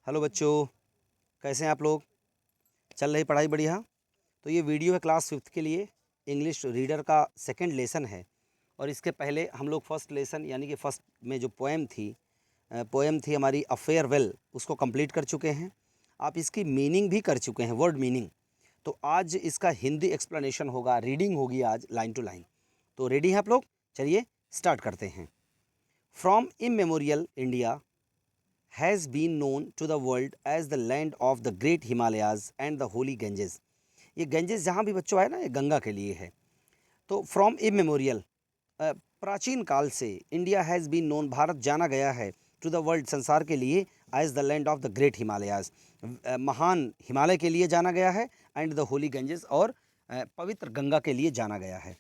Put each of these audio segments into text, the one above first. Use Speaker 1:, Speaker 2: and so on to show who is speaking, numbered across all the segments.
Speaker 1: Hello बच्चों, कैसे हैं आप लोग? चल रही पढ़ाई बढ़िया? तो ये वीडियो है क्लास फिफ्थ के लिए। इंग्लिश रीडर का सेकंड लेसन है। और इसके पहले हम लोग फर्स्ट लेसन यानी कि फर्स्ट में जो पोएम थी हमारी अ फेयरवेल, उसको कंप्लीट कर चुके हैं। आप इसकी मीनिंग भी कर चुके हैं, वर्ड मीनिंग। तो आज इसका हिंदी एक्सप्लेनेशन होगा, रीडिंग होगी आज लाइन टू लाइन। तो रेडी हैं आप लोग? चलिए स्टार्ट करते हैं। From immemorial India has been known to the world as the land of the great Himalayas and the holy Ganges। ये गंजेस जहाँ भी बच्चों आए ना, ये गंगा के लिए है। तो फ्रॉम इमेमोरियल, प्राचीन काल से, India has been known, Bharat जाना गया है, टू द वर्ल्ड, संसार के लिए, as the land of the great Himalayas, Himalaya हिमालय के लिए जाना गया है, एंड द होली गंजेस, और पवित्र गंगा के लिए जाना गया है।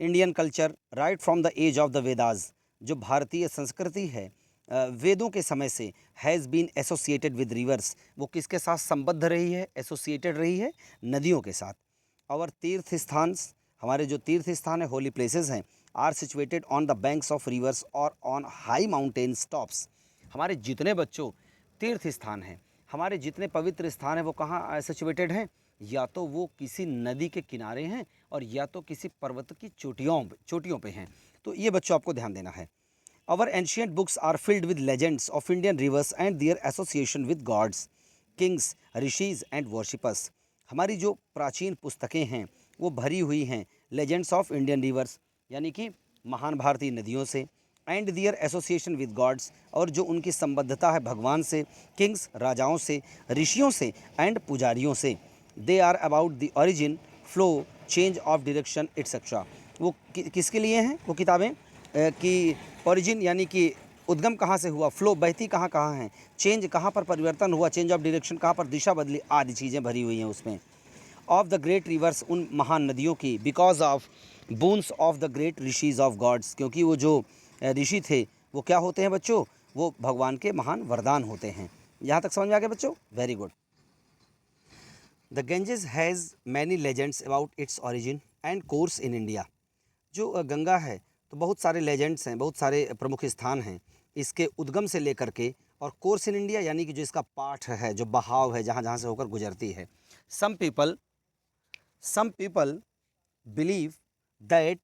Speaker 1: Indian culture right from the age of the Vedas, जो भारतीय संस्कृति है वेदों के समय से, has been associated with rivers, वो किसके साथ संबद्ध रही है, एसोसिएटेड रही है, नदियों के साथ। और तीर्थ स्थान, हमारे जो तीर्थ स्थान है, होली प्लेसेस हैं, are situated on the banks of rivers और ऑन हाई माउंटेन्स टॉप्स। हमारे जितने बच्चों तीर्थ स्थान हैं, हमारे जितने पवित्र स्थान हैं, वो कहाँ सिचुएटेड हैं? या तो वो किसी नदी के किनारे हैं, और या तो किसी पर्वत की चोटियों पे हैं। तो ये बच्चों आपको ध्यान देना है। Our ancient books are filled with legends of Indian rivers and their association with gods, kings, rishis and worshippers। हमारी जो प्राचीन पुस्तकें हैं वो भरी हुई हैं लेजेंड्स ऑफ इंडियन रिवर्स, यानी कि महान भारतीय नदियों से, and their association with gods, और जो उनकी संबद्धता है भगवान से, किंग्स, राजाओं से, ऋषियों से, एंड पुजारियों से। They are about the origin, flow, change of direction etcetera. वो किसके लिए हैं वो किताबें? कि ओरिजिन यानी कि उद्गम कहाँ से हुआ, फ्लो बहती कहाँ कहाँ है, चेंज कहाँ पर परिवर्तन हुआ, चेंज ऑफ डायरेक्शन कहाँ पर दिशा बदली, आदि चीज़ें भरी हुई हैं उसमें। ऑफ द ग्रेट रिवर्स, उन महान नदियों की, because of boons of the great rishis of gods, क्योंकि वो जो ऋषि थे वो क्या होते हैं बच्चों? वो भगवान के महान वरदान होते हैं। यहाँ तक समझ में आ गया बच्चों? Very good. The Ganges has many legends about its origin and course in India. जो गंगा है, तो बहुत सारे लेजेंड्स हैं, बहुत सारे प्रमुख स्थान हैं इसके उद्गम से लेकर के, और कोर्स इन इंडिया यानी कि जो इसका पाठ है, जो बहाव है, जहाँ जहाँ से होकर गुजरती है। Some people believe that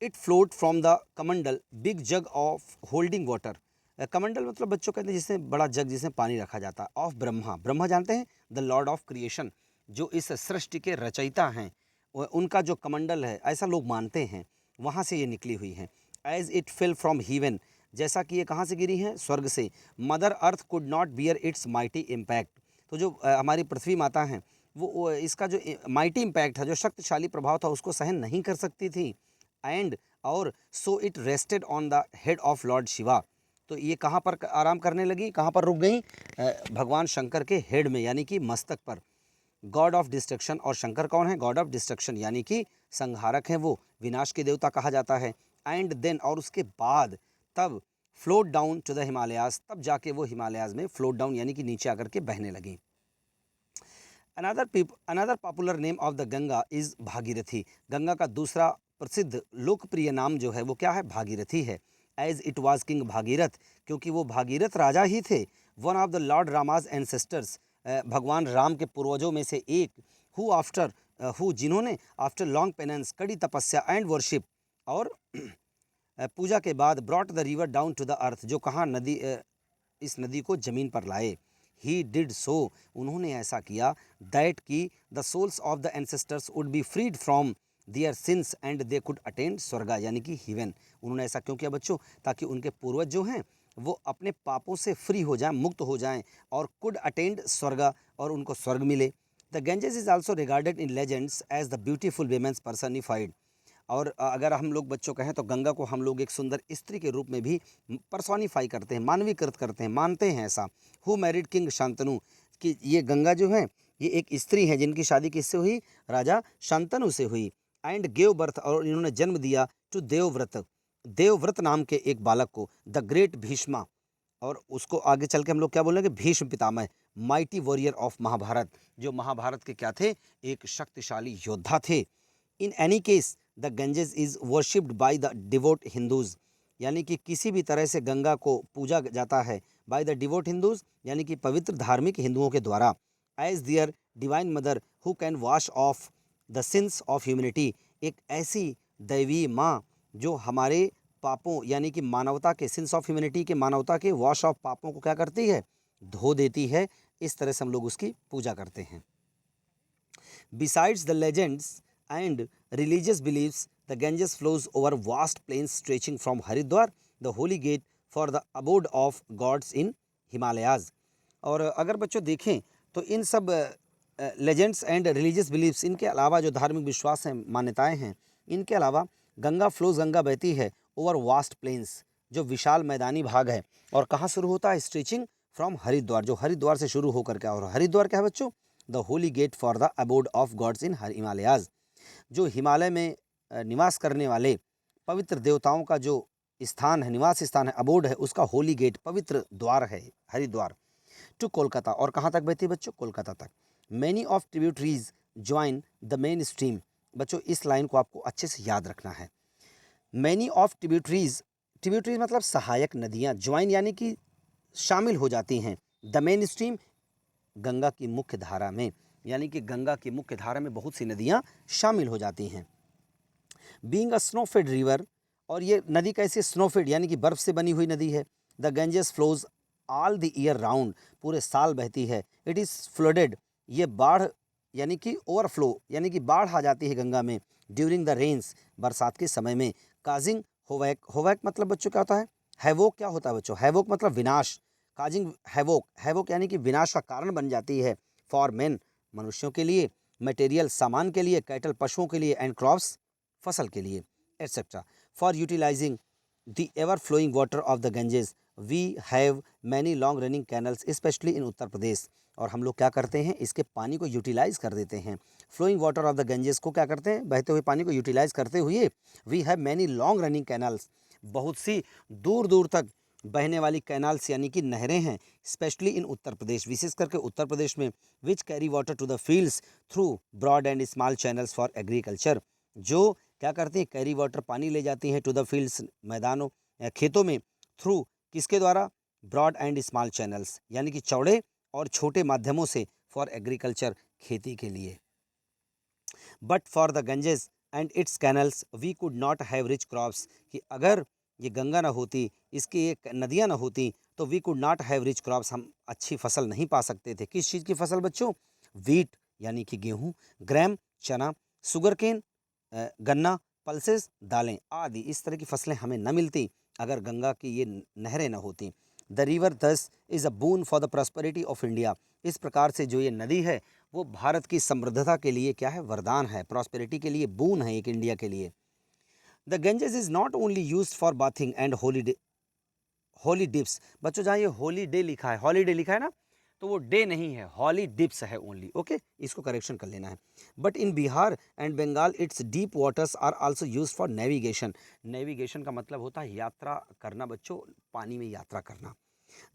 Speaker 1: it float from the kamandal big jug of holding water. कमंडल मतलब बच्चों कहते हैं जिसमें बड़ा जग जिसमें पानी रखा जाता है, ऑफ ब्रह्मा, ब्रह्मा जानते हैं, द लॉर्ड ऑफ क्रिएशन, जो इस सृष्टि के रचयिता हैं, उनका जो कमंडल है, ऐसा लोग मानते हैं, वहाँ से ये निकली हुई हैं। As it fill from heaven, जैसा कि ये कहाँ से गिरी हैं? स्वर्ग से। Mother earth could not bear its mighty impact, तो जो हमारी पृथ्वी माता हैं, वो इसका जो माइटी इम्पैक्ट है, जो शक्तिशाली प्रभाव था, उसको सहन नहीं कर सकती थी। एंड और so it rested on the head of Lord Shiva, तो ये कहाँ पर आराम करने लगी, कहाँ पर रुक गई? भगवान शंकर के हेड में, यानी कि मस्तक पर। गॉड ऑफ डिस्ट्रक्शन, और शंकर कौन है? गॉड ऑफ डिस्ट्रक्शन, यानी कि संहारक हैं, वो विनाश के देवता कहा जाता है। एंड देन, और उसके बाद, तब float down to the Himalayas, तब जाके वो हिमालयाज में फ्लोट डाउन यानी कि नीचे आकर के बहने लगी। Another popular name of the Ganga is Bhagirathi. Ganga का दूसरा प्रसिद्ध लोकप्रिय नाम जो है वो क्या है? भागीरथी है। As it was king Bhagirath, क्योंकि वो भागीरथ राजा ही थे। One of the lord Rama's ancestors, भगवान राम के पूर्वजों में से एक। हु जिन्होंने आफ्टर लॉन्ग पेनेंस, कड़ी तपस्या, एंड वर्शिप, और पूजा के बाद, brought the river down to the earth, जो कहाँ नदी, इस नदी को ज़मीन पर लाए। ही डिड सो, उन्होंने ऐसा किया, दैट की the souls of the ancestors would be freed from their sins and they could attend swarga, यानी कि हिवन। उन्होंने ऐसा क्यों किया बच्चों? ताकि उनके पूर्वज जो हैं वो अपने पापों से फ्री हो जाएं, मुक्त हो जाएं, और कुड अटेंड स्वर्गा, और उनको स्वर्ग मिले। The Ganges is also regarded in legends as the beautiful women's personified. और अगर हम लोग बच्चों कहें तो गंगा को हम लोग एक सुंदर स्त्री के रूप में भी पर्सोनीफाई करते हैं, मानवीकृत करते हैं, मानते हैं ऐसा। हु मैरिड किंग शांतनु, कि ये गंगा जो है ये एक स्त्री है जिनकी शादी किससे हुई? राजा शांतनु से हुई। एंड गेव बर्थ, और इन्होंने जन्म दिया टू देवव्रत, देवव्रत नाम के एक बालक को, द ग्रेट भीष्मा, और उसको आगे चल के हम लोग क्या बोलेंगे? Bhishma Pitamah, mighty warrior of Mahabharata, जो महाभारत के क्या थे? एक शक्तिशाली योद्धा थे। In any case the Ganges is worshipped by the devout Hindus, यानी कि किसी भी तरह से गंगा को पूजा जाता है बाय द डिवोट हिंदूज यानी कि पवित्र धार्मिक हिंदुओं के द्वारा, as their divine mother who can wash off the sins of humanity, एक ऐसी दैवीय माँ जो हमारे पापों यानी कि मानवता के सिंस ऑफ ह्यूमैनिटी के मानवता के वॉश ऑफ पापों को क्या करती है, धो देती है। इस तरह से हम लोग उसकी पूजा करते हैं। Besides the legends and religious beliefs, the Ganges flows over vast plains stretching from Haridwar, the holy gate for the abode of gods in Himalayas। और अगर बच्चों देखें तो इन सब लेजेंड्स एंड रिलीजियस बिलीफ्स, इनके अलावा जो धार्मिक विश्वास हैं, मान्यताएं हैं, इनके अलावा गंगा फ्लोज, गंगा बहती है ओवर वास्ट प्लेन्स, जो विशाल मैदानी भाग है। और कहाँ शुरू होता है, स्ट्रेचिंग फ्रॉम हरिद्वार, जो हरिद्वार से शुरू होकर क्या, और हरिद्वार क्या है बच्चों, the Holi get for the abode of gods in Himalayas, जो हिमालय में निवास करने वाले पवित्र देवताओं का जो स्थान है, निवास स्थान है, अबोड है, उसका होली गेट, पवित्र द्वार है हरिद्वार। टू कोलकाता, और कहाँ तक बहती है बच्चों, कोलकाता तक। Many of tributaries join the main stream, बच्चों इस लाइन को आपको अच्छे से याद रखना है। मैनी ऑफ ट्रिब्यूटरीज, ट्रिब्यूटरीज मतलब सहायक नदियाँ, ज्वाइन यानी कि शामिल हो जाती हैं, द मेन स्ट्रीम गंगा की मुख्य धारा में, यानी कि गंगा की मुख्य धारा में बहुत सी नदियाँ शामिल हो जाती हैं। बीइंग अ स्नोफेड रिवर, और ये नदी कैसे, स्नोफेड यानी कि बर्फ़ से बनी हुई नदी है। The Ganges flows all the year round, पूरे साल बहती है। इट इज़ फ्लडेड, ये बाढ़ यानी कि ओवरफ्लो यानी कि बाढ़ आ जाती है गंगा में, ड्यूरिंग द रेन्स, बरसात के समय में। काजिंग होवैक, होवैक मतलब बच्चों क्या होता है, हैवोक क्या होता है बच्चों, हैवोक मतलब विनाश, काजिंग हैवोक, हैवोक यानी कि विनाश का कारण बन जाती है। फॉर मेन, मनुष्यों के लिए, मटेरियल सामान के लिए, कैटल पशुओं के लिए, एंड क्रॉप्स फसल के लिए, etcetera. For utilising the ever flowing water of the Ganges we have many long running canals specially in Uttar Pradesh, और हम लोग क्या करते हैं, इसके पानी को यूटिलाइज कर देते हैं। फ्लोइंग वाटर ऑफ द गंजेस को क्या करते हैं, बहते हुए पानी को यूटिलाइज करते हुए, we have many long running canals, बहुत सी दूर दूर तक बहने वाली कैनाल्स यानी कि नहरें हैं, स्पेशली इन उत्तर प्रदेश, विशेष करके उत्तर प्रदेश में, which carry water to the fields through broad and small channels for agriculture, जो क्या करती हैं, कैरी वाटर पानी ले जाती हैं टू द फील्ड्स, मैदानों खेतों में, थ्रू किसके द्वारा, ब्रॉड एंड स्मॉल चैनल्स यानी कि चौड़े और छोटे माध्यमों से, फॉर एग्रीकल्चर खेती के लिए। But for the Ganges and its canals we could not have rich crops, कि अगर ये गंगा ना होती, इसकी ये नदियाँ ना होती, तो we could not have rich crops, हम अच्छी फसल नहीं पा सकते थे। किस चीज़ की फसल बच्चों, वीट यानी कि गेहूँ, ग्रैम चना, शुगर केन गन्ना, पल्सेस दालें आदि, इस तरह की फसलें हमें न मिलती अगर गंगा की ये नहरें न होती। द रिवर दस is a boon for the prosperity of India, इस प्रकार से जो ये नदी है वो भारत की समृद्धता के लिए क्या है, वरदान है, प्रॉस्पेरिटी के लिए बून है एक इंडिया के लिए। The Ganges is not only used for bathing and holy dips, बच्चों जहाँ ये होली डे लिखा है, हॉलीडे लिखा है ना, तो वो डे नहीं है, हॉली डिप्स है ओनली, ओके, इसको करेक्शन कर लेना है। But in Bihar and Bengal its deep waters are also used for navigation, navigation का मतलब होता है यात्रा करना बच्चों, पानी में यात्रा करना।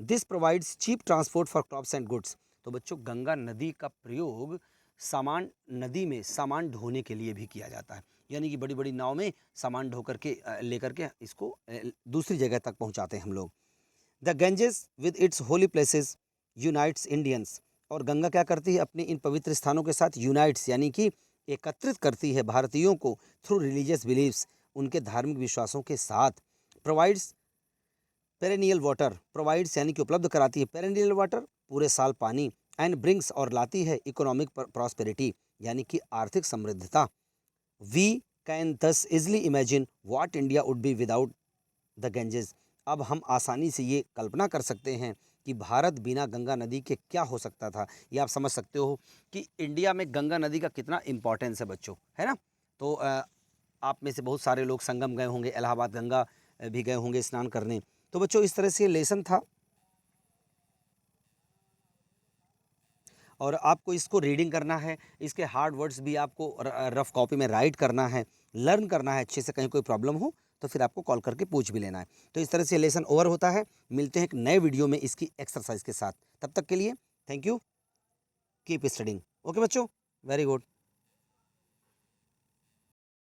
Speaker 1: This provides cheap transport for crops and goods, तो बच्चों गंगा नदी का प्रयोग सामान, नदी में सामान ढोने के लिए भी किया जाता है, यानी कि बड़ी बड़ी नाव में सामान ढो करके लेकर के इसको दूसरी जगह तक पहुंचाते हैं हम लोग। The Ganges with its holy places unites Indians, और गंगा क्या करती है, अपने इन पवित्र स्थानों के साथ यूनाइट्स यानी कि एकत्रित करती है भारतीयों को, थ्रू रिलीजियस बिलीव्स, उनके धार्मिक विश्वासों के साथ। प्रोवाइड्स पेरेनियल वाटर, प्रोवाइड्स यानी कि उपलब्ध कराती है, पेरेनियल वाटर पूरे साल पानी, एंड ब्रिंग्स और लाती है इकोनॉमिक प्रॉस्पेरिटी यानी कि आर्थिक समृद्धता। We can thus easily imagine what India would be without the Ganges, अब हम आसानी से ये कल्पना कर सकते हैं कि भारत बिना गंगा नदी के क्या हो सकता था। ये आप समझ सकते हो कि इंडिया में गंगा नदी का कितना इम्पोर्टेंस है बच्चों, है ना। तो आप में से बहुत सारे लोग संगम गए होंगे, इलाहाबाद गंगा भी गए होंगे स्नान करने। तो बच्चों इस तरह से ये लेसन था, और आपको इसको रीडिंग करना है, इसके हार्ड वर्ड्स भी आपको रफ कॉपी में राइट करना है, लर्न करना है अच्छे से, कहीं कोई प्रॉब्लम हो तो फिर आपको कॉल करके पूछ भी लेना है। तो इस तरह से लेसन ओवर होता है। मिलते हैं एक नए वीडियो में इसकी एक्सरसाइज के साथ, तब तक के लिए thank you, keep studying, okay बच्चों, वेरी गुड।